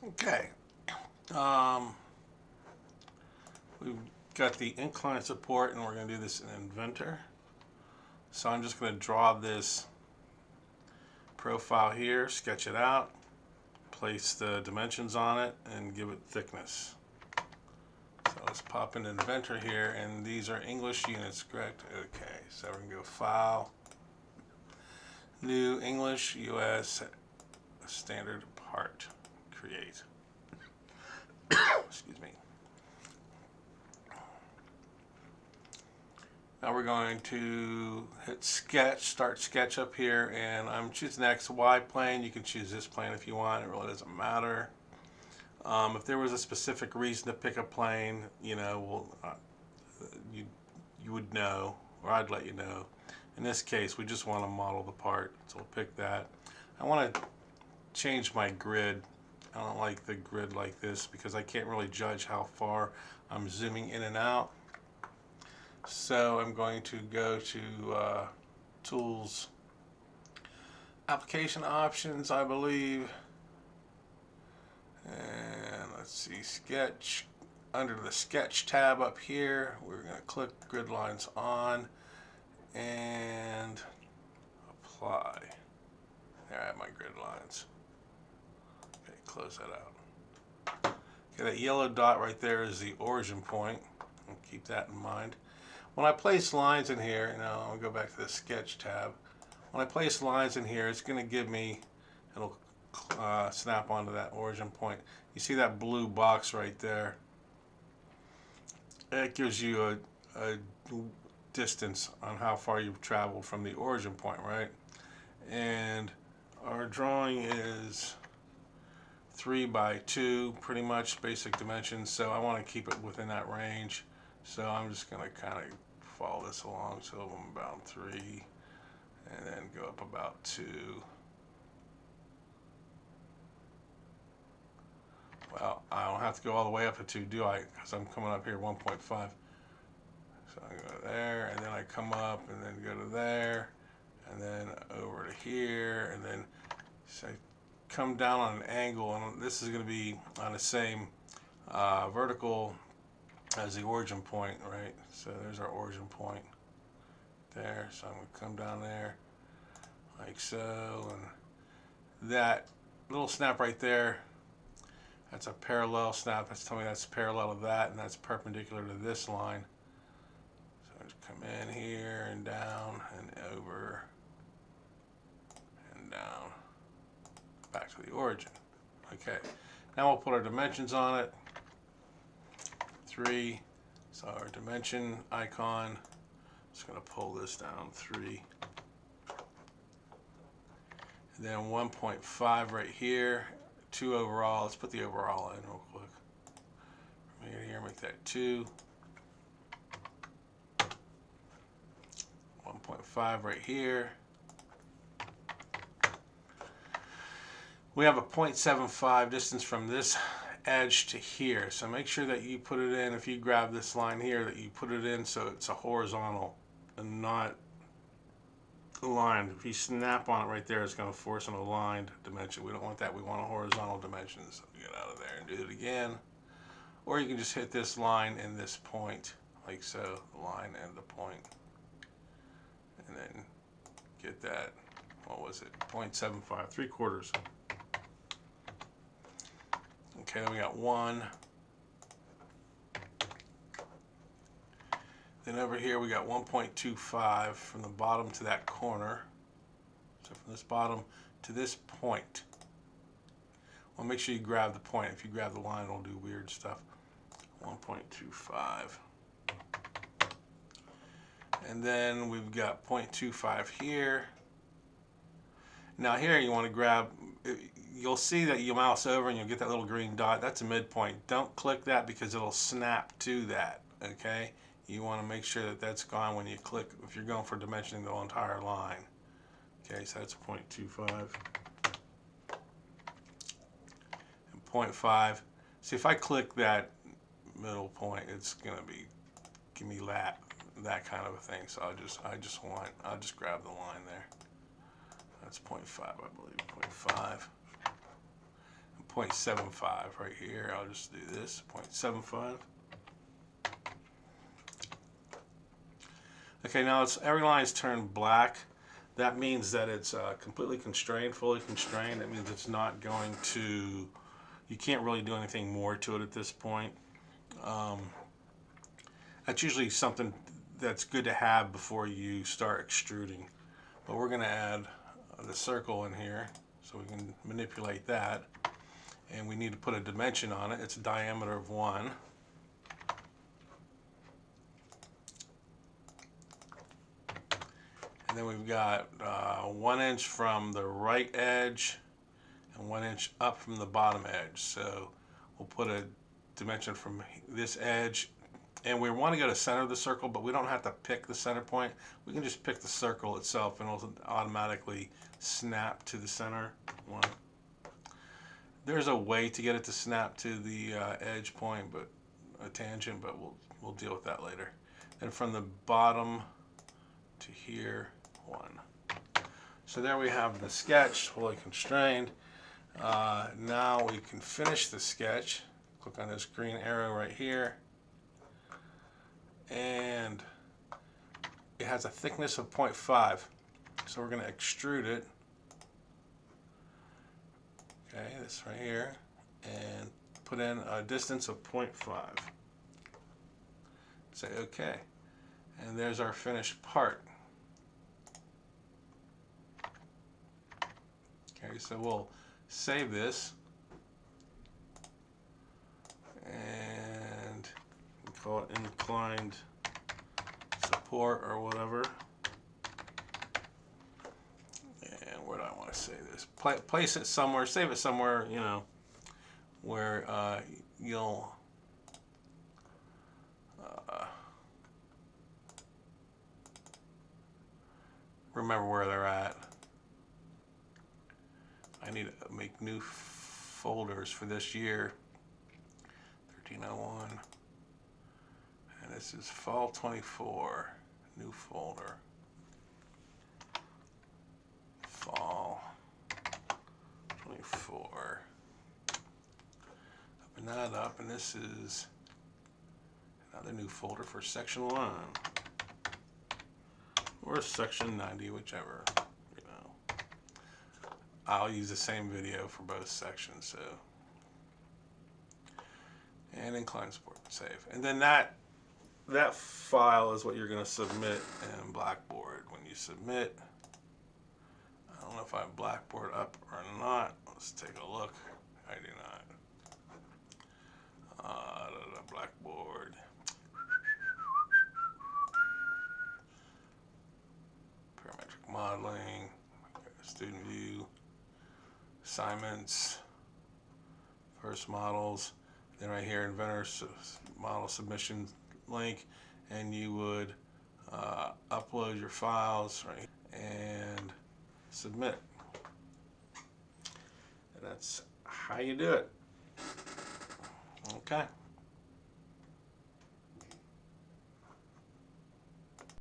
Okay. Um, we've got the incline support, and we're going to do this in Inventor. So I'm just going to draw this profile here, sketch it out, place the dimensions on it, and give it thickness. So let's pop into Inventor here, and these are English units, correct? Okay, so we're going to go File, New English US Standard Part, Create. Excuse me. Now we're going to hit Sketch, start Sketch up here, and I'm choosing XY plane. You can choose this plane if you want. It really doesn't matter. If there was a specific reason to pick a plane, you know, well, you would know, or I'd let you know. In this case, we just want to model the part, so we'll pick that. I want to change my grid. I don't like the grid like this because I can't really judge how far I'm zooming in and out. So I'm going to go to Tools, Application Options, I believe. And let's see, Sketch. Under the Sketch tab up here, we're going to click Grid Lines On and Apply. There I have my grid lines. Okay, close that out. Okay, that yellow dot right there is the origin point. I'll keep that in mind. When I place lines in here, I'll go back to the Sketch tab. When I place lines in here, it's going to give me, it'll snap onto that origin point. You see that blue box right there? It gives you a distance on how far you've traveled from the origin point, right? And our drawing is 3 by 2, pretty much basic dimensions, so I want to keep it within that range. So I'm just going to kind of follow this along, so I'm about 3, and then go up about 2. Well, I don't have to go all the way up to 2, do I? Because I'm coming up here 1.5. So I go there, and then I come up, and then go to there, and then over to here, and then so I come down on an angle, and this is going to be on the same vertical as the origin point, right? So there's our origin point there. So I'm going to come down there like so, and that little snap right there, that's a parallel snap. That's telling me that's parallel to that, and that's perpendicular to this line. So I just come in here and down and over and down back to the origin. Okay, now we'll put our dimensions on it. 3, so our dimension icon, just going to pull this down 3. And then 1.5 right here, 2 overall. Let's put the overall in real quick. From here, make that 2. 1.5 right here. We have a 0.75 distance from this edge to here, so make sure that you put it in, if you grab this line here, that you put it in so it's a horizontal and not aligned. If you snap on it right there, it's going to force an aligned dimension. We don't want that. We want a horizontal dimension. So get out of there and do it again. Or you can just hit this line and this point, like so, the line and the point. And then get that, what was it, 0.75, 3/4. Okay, then we got 1. Then over here we got 1.25 from the bottom to that corner. So from this bottom to this point. Well, make sure you grab the point. If you grab the line, it'll do weird stuff. 1.25. And then we've got 0.25 here. Now here you want to grab, you'll see that you mouse over and you'll get that little green dot. That's a midpoint. Don't click that because it'll snap to that, okay? You want to make sure that that's gone when you click, if you're going for dimensioning the entire line. Okay, so that's 0.25. And 0.5. See, if I click that middle point, it's going to be, give me that kind of a thing. So I'll just grab the line there. That's 0.5, I believe, 0.5. 0.75 right here. I'll just do this, 0.75. Okay, now every line's turned black. That means that it's completely constrained, fully constrained. That means it's not going to, you can't really do anything more to it at this point. That's usually something that's good to have before you start extruding. But we're going to add the circle in here so we can manipulate that. And we need to put a dimension on it. It's a diameter of 1. And then we've got 1 inch from the right edge and 1 inch up from the bottom edge. So we'll put a dimension from this edge. And we want to go to center of the circle, but we don't have to pick the center point. We can just pick the circle itself and it'll automatically snap to the center one. There's a way to get it to snap to the edge point, but a tangent, but we'll deal with that later. And from the bottom to here, 1. So there we have the sketch, fully constrained. Now we can finish the sketch. Click on this green arrow right here. And it has a thickness of 0.5. So we're going to extrude it. Okay, this right here. And put in a distance of 0.5. Say OK. And there's our finished part. Okay, so we'll save this. And call it inclined support or whatever. And where do I want to save this? Place it somewhere, save it somewhere, you know, where you'll remember where they're at. I need to make new folders for this year. 1301. And this is fall 24. New folder. Fall 24. Open that up, and this is another new folder for section 1. Or section 90, whichever. You know. I'll use the same video for both sections, so. And incline support, save. And then that file is what you're going to submit in Blackboard. When you submit, I don't know if I have Blackboard up or not. Let's take a look. I do not. Blackboard. Parametric modeling. Student view. Assignments. First models. Then right here, inventor model submission link, and you would upload your files, right, and submit. And that's how you do it. Okay.